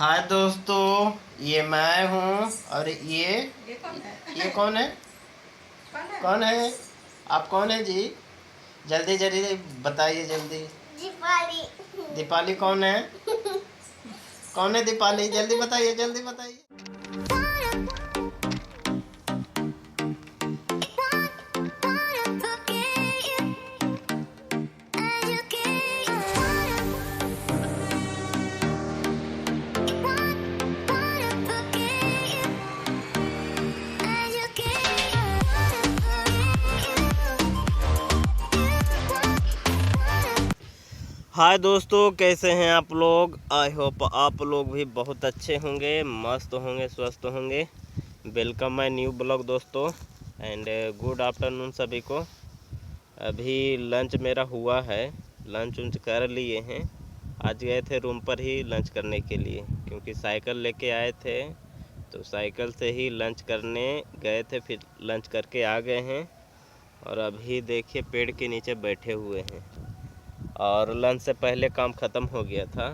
हाय दोस्तों, ये मैं हूँ और ये कौन है? कौन है? आप कौन है जी? जल्दी जल्दी बताइए जल्दी। दीपाली। दीपाली कौन है? कौन है दीपाली? जल्दी बताइए, जल्दी बताइए। हाय दोस्तों, कैसे हैं आप लोग? आई होप आप लोग भी बहुत अच्छे होंगे, मस्त होंगे, स्वस्थ होंगे। वेलकम माय न्यू ब्लॉग दोस्तों एंड गुड आफ्टरनून सभी को। अभी लंच मेरा हुआ है, लंच उंच कर लिए हैं। आज गए थे रूम पर ही लंच करने के लिए, क्योंकि साइकिल लेके आए थे तो साइकिल से ही लंच करने गए थे। फिर लंच करके आ गए हैं और अभी देखिए पेड़ के नीचे बैठे हुए हैं। और लंच से पहले काम ख़त्म हो गया था,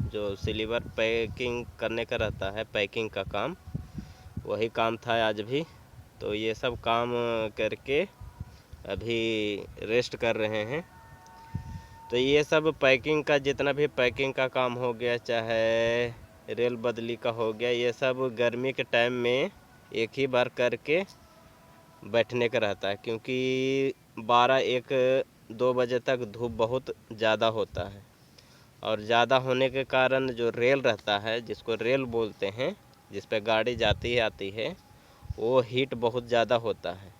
जो सिल्वर पैकिंग करने का रहता है, पैकिंग का काम, वही काम था आज भी। तो ये सब काम करके अभी रेस्ट कर रहे हैं। तो ये सब पैकिंग का, जितना भी पैकिंग का काम हो गया, चाहे रेल बदली का हो गया, ये सब गर्मी के टाइम में एक ही बार करके बैठने का रहता है, क्योंकि 12-1-2 बजे तक धूप बहुत ज़्यादा होता है। और ज़्यादा होने के कारण जो रेल रहता है, जिसको रेल बोलते हैं, जिस पे गाड़ी जाती आती है, वो हीट बहुत ज़्यादा होता है।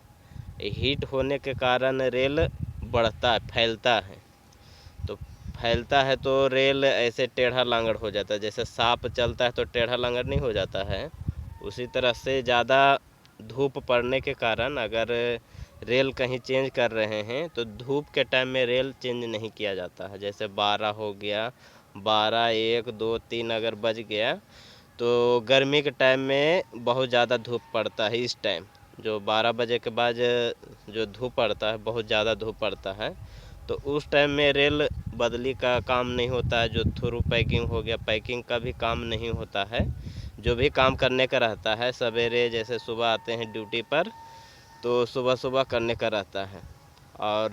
हीट होने के कारण रेल बढ़ता है, फैलता है। तो फैलता है तो रेल ऐसे टेढ़ा लांगड़ हो जाता है। जैसे सांप चलता है तो टेढ़ा लांगड़ नहीं हो जाता है, उसी तरह से ज़्यादा धूप पड़ने के कारण अगर रेल कहीं चेंज कर रहे हैं तो धूप के टाइम में रेल चेंज नहीं किया जाता है। जैसे 12 हो गया, 12, 1, 2, 3 अगर बज गया तो गर्मी के टाइम में बहुत ज़्यादा धूप पड़ता है। इस टाइम जो 12 बजे के बाद जो धूप पड़ता है, बहुत ज़्यादा धूप पड़ता है, तो उस टाइम में रेल बदली का काम नहीं होता है। जो थ्रू पैकिंग हो गया, पैकिंग का भी काम नहीं होता है। जो भी काम करने का रहता है सवेरे, जैसे सुबह आते हैं ड्यूटी पर तो सुबह सुबह करने का रहता है। और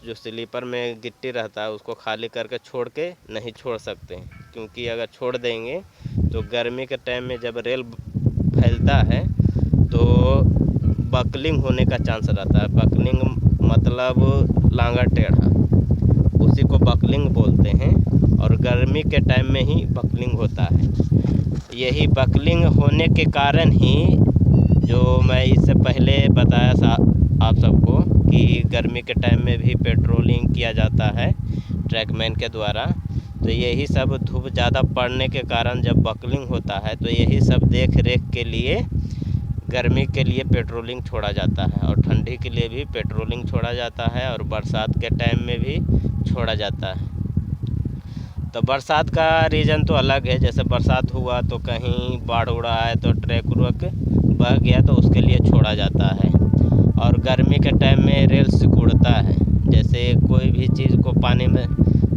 जो स्लीपर में गिट्टी रहता है उसको खाली करके छोड़ के नहीं छोड़ सकते हैं, क्योंकि अगर छोड़ देंगे तो गर्मी के टाइम में जब रेल फैलता है तो बकलिंग होने का चांस रहता है। बकलिंग मतलब लांगड़ टेढ़ा, उसी को बकलिंग बोलते हैं। और गर्मी के टाइम में ही बकलिंग होता है। यही बकलिंग होने के कारण ही, जो मैं इससे पहले बताया था आप सबको, कि गर्मी के टाइम में भी पेट्रोलिंग किया जाता है ट्रैकमैन के द्वारा। तो यही सब धूप ज़्यादा पड़ने के कारण जब बकलिंग होता है तो यही सब देख रेख के लिए गर्मी के लिए पेट्रोलिंग छोड़ा जाता है, और ठंडी के लिए भी पेट्रोलिंग छोड़ा जाता है, और बरसात के टाइम में भी छोड़ा जाता है। तो बरसात का रीज़न तो अलग है। जैसे बरसात हुआ तो कहीं बाढ़ उड़ा है तो ट्रैक व्रक बह गया तो उसके लिए छोड़ा जाता है। और गर्मी के टाइम में रेल सिकुड़ता है। जैसे कोई भी चीज़ को पानी में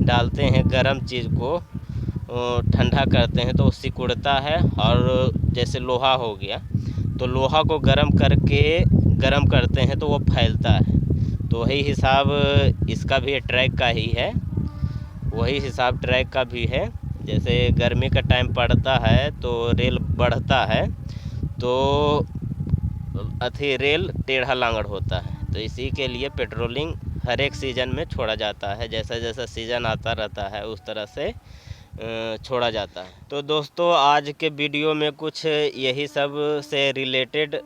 डालते हैं, गर्म चीज़ को ठंडा करते हैं तो वो सिकुड़ता है। और जैसे लोहा हो गया तो लोहा को गर्म करते हैं तो वो फैलता है। तो वही हिसाब इसका भी ट्रैक का ही है, वही हिसाब ट्रैक का भी है। जैसे गर्मी का टाइम पड़ता है तो रेल बढ़ता है, तो रेल टेढ़ा लांगड़ होता है। तो इसी के लिए पेट्रोलिंग हर एक सीज़न में छोड़ा जाता है। जैसा जैसा सीज़न आता रहता है उस तरह से छोड़ा जाता है। तो दोस्तों, आज के वीडियो में कुछ यही सब से रिलेटेड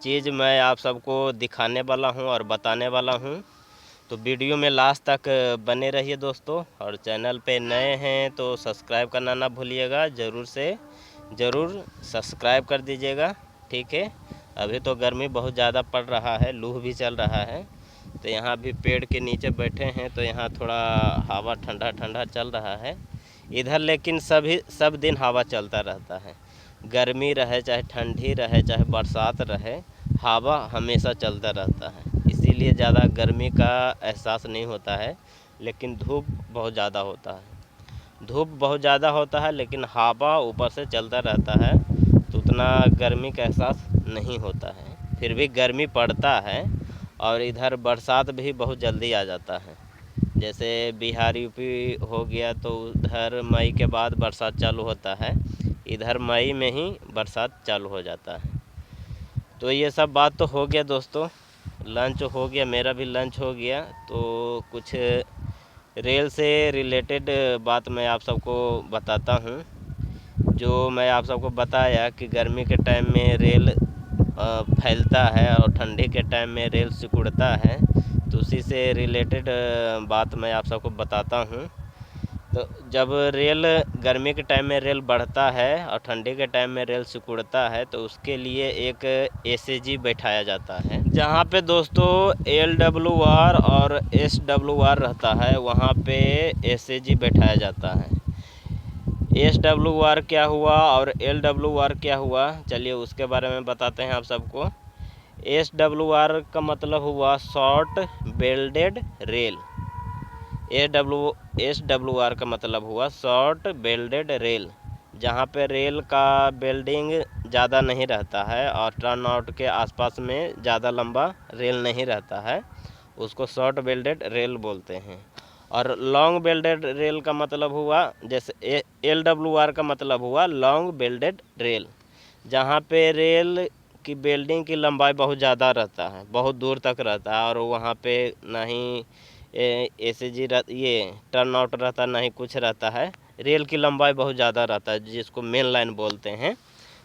चीज़ मैं आप सबको दिखाने वाला हूं और बताने वाला हूं। तो वीडियो में लास्ट तक बने रहिए दोस्तों। और चैनल पे नए हैं तो सब्सक्राइब करना ना भूलिएगा, ज़रूर सब्सक्राइब कर दीजिएगा, ठीक है। अभी तो गर्मी बहुत ज़्यादा पड़ रहा है, लू भी चल रहा है। तो यहाँ भी पेड़ के नीचे बैठे हैं तो यहाँ थोड़ा हवा ठंडा ठंडा चल रहा है इधर। लेकिन सब दिन हवा चलता रहता है, गर्मी रहे चाहे ठंडी रहे चाहे बरसात रहे, हवा हमेशा चलता रहता है। इसीलिए ज़्यादा गर्मी का एहसास नहीं होता है, लेकिन धूप बहुत ज़्यादा होता है। धूप बहुत ज़्यादा होता है लेकिन हवा ऊपर से चलता रहता है तो उतना गर्मी का एहसास नहीं होता है। फिर भी गर्मी पड़ता है। और इधर बरसात भी बहुत जल्दी आ जाता है। जैसे बिहार यूपी हो गया तो उधर मई के बाद बरसात चालू होता है, इधर मई में ही बरसात चालू हो जाता है। तो ये सब बात तो हो गया दोस्तों, लंच हो गया, मेरा भी लंच हो गया। तो कुछ रेल से रिलेटेड बात मैं आप सबको बताता हूँ। जो मैं आप सबको बताया कि गर्मी के टाइम में रेल फैलता है और ठंडी के टाइम में रेल सिकुड़ता है, तो उसी से रिलेटेड बात मैं आप सबको बताता हूँ। तो जब रेल गर्मी के टाइम में रेल बढ़ता है और ठंडी के टाइम में रेल सिकुड़ता है तो उसके लिए एक एसएजी बैठाया जाता है, जहाँ पे दोस्तों LWR और SWR रहता है, वहाँ पे एसएजी बैठाया जाता है। SWR क्या हुआ और LWR क्या हुआ, चलिए उसके बारे में बताते हैं आप सबको। SWR का मतलब हुआ शॉर्ट बेल्डेड रेल। SWR का मतलब हुआ शॉर्ट बेल्डेड रेल, जहाँ पे रेल का बेल्डिंग ज़्यादा नहीं रहता है और टर्न आउट के आसपास में ज़्यादा लंबा रेल नहीं रहता है, उसको शॉर्ट बेल्डेड रेल बोलते हैं। और लॉन्ग बेल्डेड रेल का मतलब हुआ, जैसे LWR का मतलब हुआ लॉन्ग बेल्डेड रेल, जहाँ पे रेल की बेल्डिंग की लंबाई बहुत ज़्यादा रहता है, बहुत दूर तक रहता है और वहाँ पे ना ही एसएजी ये टर्न आउट रहता, ना ही कुछ रहता है। रेल की लंबाई बहुत ज़्यादा रहता है, जिसको मेन लाइन बोलते हैं।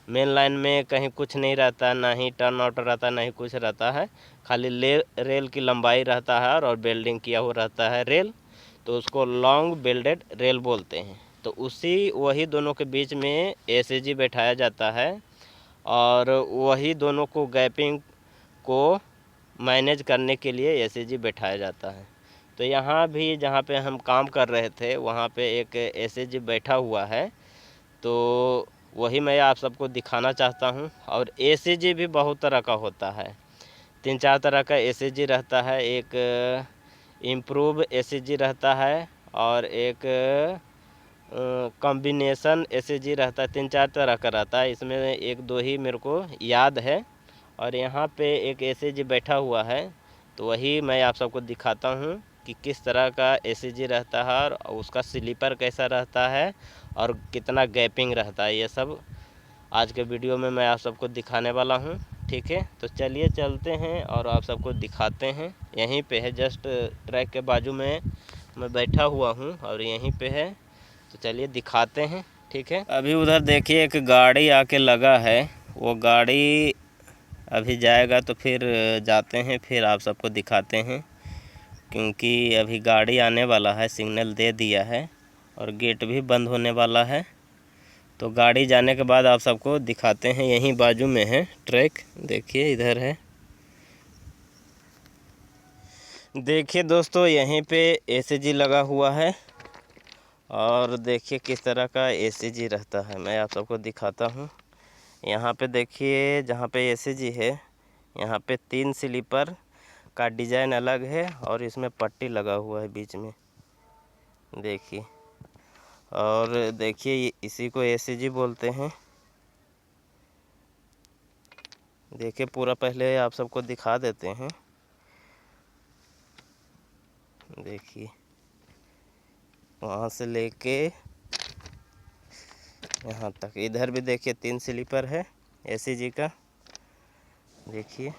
मेन लाइन में कहीं कुछ नहीं रहता, ना ही टर्न आउट रहता, ना ही कुछ रहता है, खाली रेल की लंबाई रहता है और बेल्डिंग किया हुआ रहता है रेल, तो उसको लॉन्ग बेल्डेड रेल बोलते हैं। तो वही दोनों के बीच में एसएजी बैठाया जाता है और वही दोनों को गैपिंग को मैनेज करने के लिए एसएजी बैठाया जाता है। तो यहाँ भी जहाँ पे हम काम कर रहे थे वहाँ पे एक एसएजी बैठा हुआ है, तो वही मैं आप सबको दिखाना चाहता हूँ। और एसएजी भी बहुत तरह का होता है, 3-4 तरह का एसएजी रहता है। एक इम्प्रूव एसएजी रहता है और एक कॉम्बिनेशन एसएजी रहता है। 3-4 तरह का रहता है, इसमें 1-2 ही मेरे को याद है। और यहाँ पे एक एसएजी बैठा हुआ है, तो वही मैं आप सबको दिखाता हूँ कि किस तरह का एसएजी रहता है और उसका स्लीपर कैसा रहता है और कितना गैपिंग रहता है। ये सब आज के वीडियो में मैं आप सबको दिखाने वाला हूँ, ठीक है। तो चलिए चलते हैं और आप सबको दिखाते हैं। यहीं पे है, जस्ट ट्रैक के बाजू में मैं बैठा हुआ हूँ और यहीं पे है, तो चलिए दिखाते हैं, ठीक है। अभी उधर देखिए एक गाड़ी आके लगा है, वो गाड़ी अभी जाएगा तो फिर जाते हैं, फिर आप सबको दिखाते हैं, क्योंकि अभी गाड़ी आने वाला है, सिग्नल दे दिया है और गेट भी बंद होने वाला है। तो गाड़ी जाने के बाद आप सबको दिखाते हैं। यहीं बाजू में है ट्रैक, देखिए इधर है। देखिए दोस्तों यहीं पे एसएजी लगा हुआ है और देखिए किस तरह का एसएजी रहता है, मैं आप सबको दिखाता हूँ। यहाँ पे देखिए जहाँ पे एसएजी है, यहाँ पे 3 स्लीपर का डिज़ाइन अलग है और इसमें पट्टी लगा हुआ है बीच में, देखिए। और देखिए इसी को एसएजी बोलते हैं। देखिए पूरा पहले आप सबको दिखा देते हैं, देखिए वहाँ से लेके यहाँ तक। इधर भी देखिए 3 स्लीपर है एसएजी का, देखिए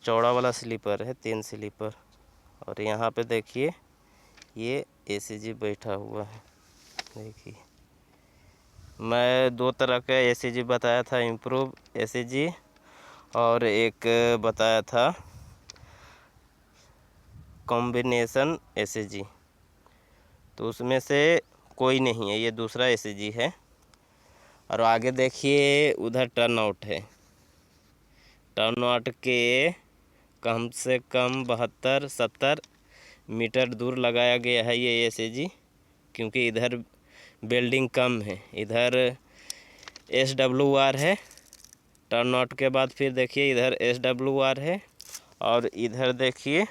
चौड़ा वाला स्लीपर है, 3 स्लीपर। और यहाँ पे देखिए ये एसएजी बैठा हुआ है, देखिए। मैं 2 तरह का एसएजी बताया था, इम्प्रूव एसएजी और एक बताया था कॉम्बिनेशन एसएजी। तो उसमें से कोई नहीं है, ये दूसरा एसएजी है। और आगे देखिए उधर टर्न आउट है, टर्न आउट के कम से कम 72-70 मीटर दूर लगाया गया है ये एसएजी, क्योंकि इधर बिल्डिंग कम है। इधर SWR है, टर्न आउट के बाद फिर देखिए इधर SWR है और इधर देखिए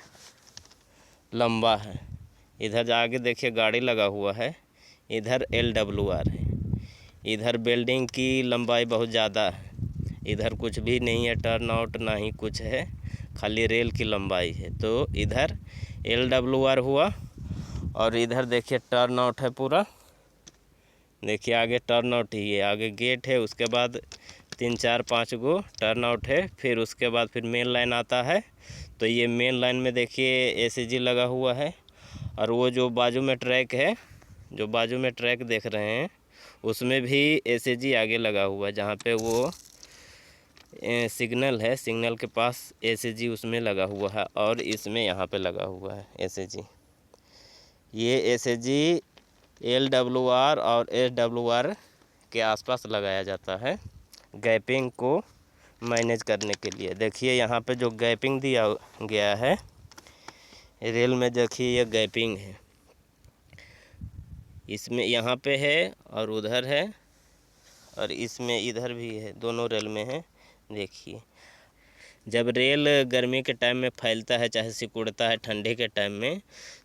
लंबा है। इधर आगे देखिए गाड़ी लगा हुआ है, इधर LWR है। इधर वेल्डिंग की लंबाई बहुत ज़्यादा है, इधर कुछ भी नहीं है, टर्न आउट ना ही कुछ है, खाली रेल की लंबाई है। तो इधर LWR हुआ और इधर देखिए टर्न आउट है पूरा। देखिए आगे टर्न आउट ही है, आगे गेट है, उसके बाद 3 4 5 गो टर्न आउट है, फिर उसके बाद फिर मेन लाइन आता है। तो ये मेन लाइन में देखिए ACG लगा हुआ है। और वो जो बाजू में ट्रैक है, जो बाजू में ट्रैक देख रहे हैं, उसमें भी ACG आगे लगा हुआ है। जहाँ पे वो सिग्नल है, सिग्नल के पास ACG उसमें लगा हुआ है और इसमें यहाँ पे लगा हुआ है ACG। ये ACG LWR और SWR के आसपास लगाया जाता है गैपिंग को मैनेज करने के लिए। देखिए यहाँ पे जो गैपिंग दिया गया है रेल में, देखिए ये गैपिंग है, इसमें यहाँ पे है और उधर है और इसमें इधर भी है, दोनों रेल में है। देखिए जब रेल गर्मी के टाइम में फैलता है, चाहे सिकुड़ता है ठंडी के टाइम में,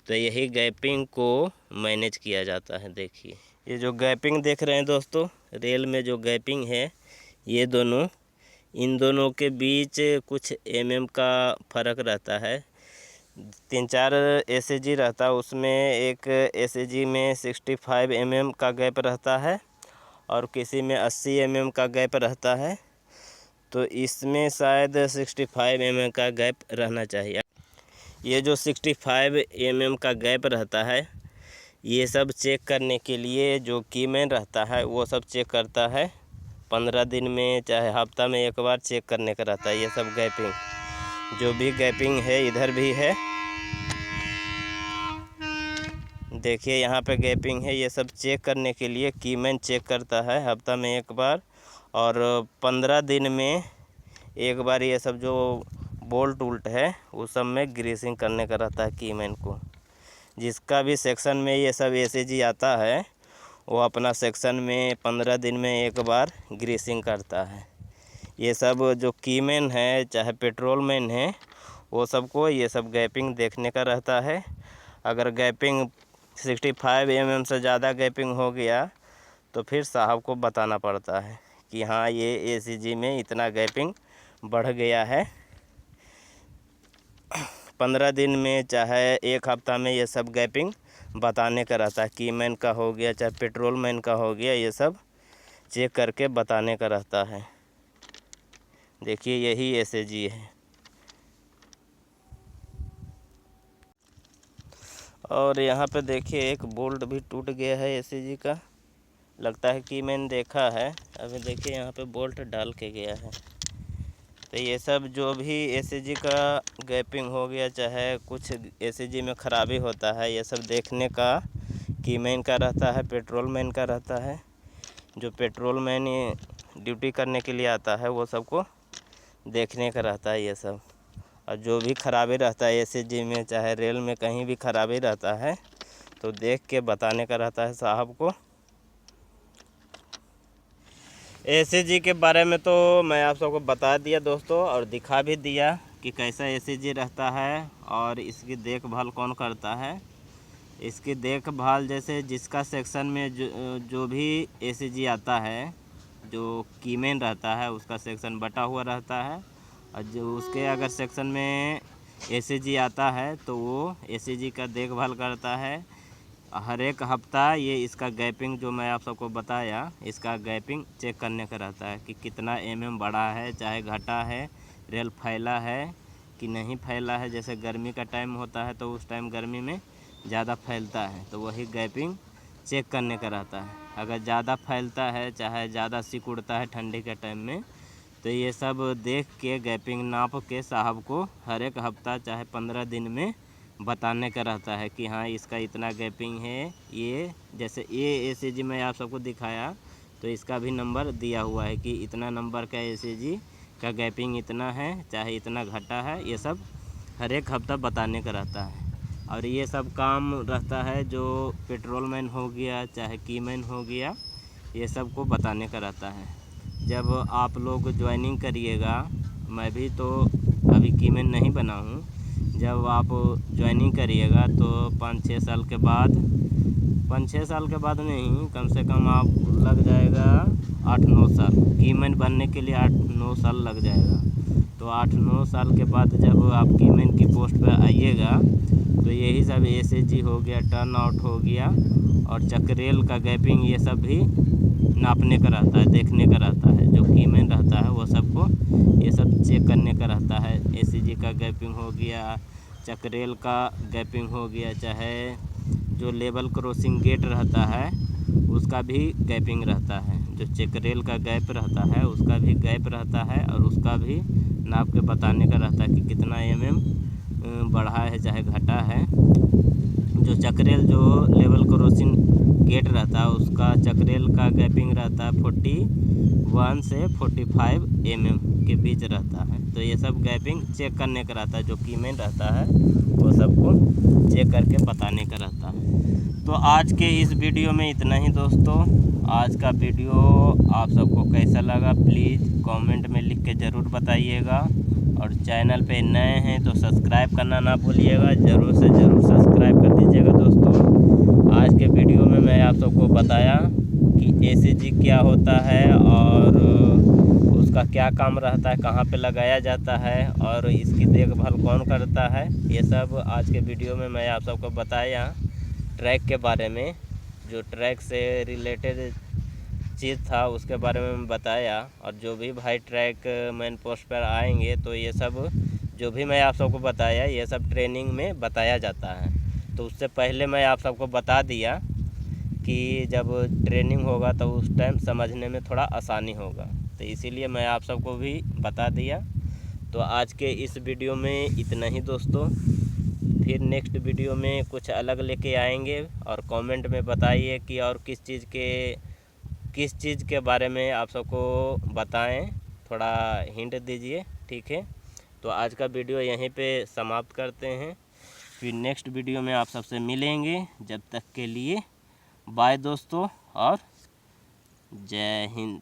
तो यही गैपिंग को मैनेज किया जाता है। देखिए ये जो गैपिंग देख रहे हैं दोस्तों, रेल में जो गैपिंग है, ये दोनों, इन दोनों के बीच कुछ mm का फ़र्क रहता है। 3 4 ACG रहता है, उसमें एक ACG में 65 mm का गैप रहता है और किसी में 80 mm का गैप रहता है। तो इसमें शायद 65 mm का गैप रहना चाहिए। ये जो 65 mm का गैप रहता है, ये सब चेक करने के लिए जो कीमैन रहता है वो सब चेक करता है। 15 दिन में चाहे हफ्ता में एक बार चेक करने का रहता है। ये सब गैपिंग, जो भी गैपिंग है इधर भी है, देखिए यहाँ पे गैपिंग है। ये सब चेक करने के लिए कीमैन चेक करता है हफ्ता में एक बार, और 15 दिन में एक बार ये सब जो बोल्ट उल्ट है उस सब में ग्रीसिंग करने का रहता है कीमैन को। जिसका भी सेक्शन में ये सब ACG आता है वो अपना सेक्शन में 15 दिन में एक बार ग्रीसिंग करता है। ये सब जो कीमैन है चाहे पेट्रोल मैन है, वो सबको ये सब गैपिंग देखने का रहता है। अगर गैपिंग 65 mm से ज़्यादा गैपिंग हो गया तो फिर साहब को बताना पड़ता है कि हाँ ये ACG में इतना गैपिंग बढ़ गया है। 15 दिन में चाहे एक हफ्ता में ये सब गैपिंग बताने का रहता है। कीमैन का हो गया चाहे पेट्रोल मैन का हो गया, ये सब चेक करके बताने का रहता है। देखिए यही ACG है। और यहाँ पे देखिए एक बोल्ट भी टूट गया है ACG का, लगता है कि मैंने देखा है। अभी देखिए यहाँ पे बोल्ट डाल के गया है। तो ये सब जो भी ACG का गैपिंग हो गया, चाहे कुछ ACG में ख़राबी होता है, ये सब देखने का कीमैन का रहता है, पेट्रोल मैन का रहता है। जो पेट्रोल मैन ड्यूटी करने के लिए आता है वो सबको देखने का रहता है ये सब। और जो भी ख़राबी रहता है ACG में चाहे रेल में कहीं भी ख़राबी रहता है तो देख के बताने का रहता है साहब को। ACG के बारे में तो मैं आप सबको बता दिया दोस्तों, और दिखा भी दिया कि कैसा ACG रहता है और इसकी देखभाल कौन करता है। इसकी देखभाल जैसे जिसका सेक्शन में जो भी ACG आता है, जो कीमैन रहता है उसका सेक्शन बटा हुआ रहता है, और जो उसके अगर सेक्शन में ACG आता है तो वो ACG का देखभाल करता है। हर एक हफ्ता ये इसका गैपिंग जो मैं आप सबको बताया, इसका गैपिंग चेक करने का रहता है कि कितना MM बढ़ा है चाहे घटा है, रेल फैला है कि नहीं फैला है। जैसे गर्मी का टाइम होता है तो उस टाइम गर्मी में ज़्यादा फैलता है तो वही गैपिंग चेक करने का रहता है। अगर ज़्यादा फैलता है चाहे ज़्यादा सिकुड़ता है ठंडी के टाइम में, तो ये सब देख के गैपिंग नाप के साहब को हर एक हफ्ता चाहे 15 दिन में बताने का रहता है कि हाँ इसका इतना गैपिंग है। ये जैसे ये ACG मैं आप सबको दिखाया तो इसका भी नंबर दिया हुआ है कि इतना नंबर का ACG का गैपिंग इतना है, चाहे इतना घटा है। ये सब हर एक हफ्ता बताने का रहता है। और ये सब काम रहता है जो पेट्रोल मैन हो गया चाहे कीमैन हो गया, ये सब को बताने का रहता है। जब आप लोग ज्वाइनिंग करिएगा, मैं भी तो अभी कीमैन नहीं बना हूँ, जब आप ज्वाइनिंग करिएगा तो 5 6 साल के बाद 5-6 साल के बाद नहीं, कम से कम आप लग जाएगा 8-9 साल। कीमैन बनने के लिए 8-9 साल लग जाएगा। तो 8-9 साल के बाद जब आप कीमैन की पोस्ट पर आइएगा तो यही सब एसएजी हो गया, टर्न आउट हो गया और चक्रेल का गैपिंग, ये सब भी नापने का रहता है, देखने का रहता है। जो कीमैन रहता है वो सबको ये सब चेक करने का रहता है। एसएजी का गैपिंग हो गया, चक्रेल का गैपिंग हो गया, चाहे जो लेवल क्रॉसिंग गेट रहता है उसका भी गैपिंग रहता है। जो चक्रेल का गैप रहता है उसका भी गैप रहता है और उसका भी नाप के बताने का रहता है कि कितना बढ़ा है चाहे घटा है। जो चक्रेल जो लेवल क्रॉसिंग गेट रहता है उसका चक्रेल का गैपिंग रहता है 41 से 45 के बीच रहता है। तो ये सब गैपिंग चेक करने का रहता है। जो कीमैन रहता है वो सबको चेक करके बताने का रहता है। तो आज के इस वीडियो में इतना ही दोस्तों। आज का वीडियो आप सबको कैसा लगा प्लीज़ कमेंट में लिख के ज़रूर बताइएगा। और चैनल पे नए हैं तो सब्सक्राइब करना ना भूलिएगा, ज़रूर से ज़रूर सब्सक्राइब कर दीजिएगा दोस्तों। आज के वीडियो में मैं आप सबको बताया कि एसएजी क्या होता है और उसका क्या काम रहता है, कहाँ पे लगाया जाता है और इसकी देखभाल कौन करता है। ये सब आज के वीडियो में मैं आप सबको बताया। ट्रैक के बारे में, जो ट्रैक से रिलेटेड चीज़ था उसके बारे में बताया। और जो भी भाई ट्रैक मेन पोस्ट पर आएंगे तो ये सब जो भी मैं आप सबको बताया ये सब ट्रेनिंग में बताया जाता है। तो उससे पहले मैं आप सबको बता दिया कि जब ट्रेनिंग होगा तो उस टाइम समझने में थोड़ा आसानी होगा, तो इसीलिए मैं आप सबको भी बता दिया। तो आज के इस वीडियो में इतना ही दोस्तों। फिर नेक्स्ट वीडियो में कुछ अलग लेके आएंगे और कमेंट में बताइए कि और किस चीज़ के बारे में आप सबको बताएं, थोड़ा हिंट दीजिए, ठीक है। तो आज का वीडियो यहीं पे समाप्त करते हैं। फिर नेक्स्ट वीडियो में आप सबसे मिलेंगे। जब तक के लिए बाय दोस्तों और जय हिंद।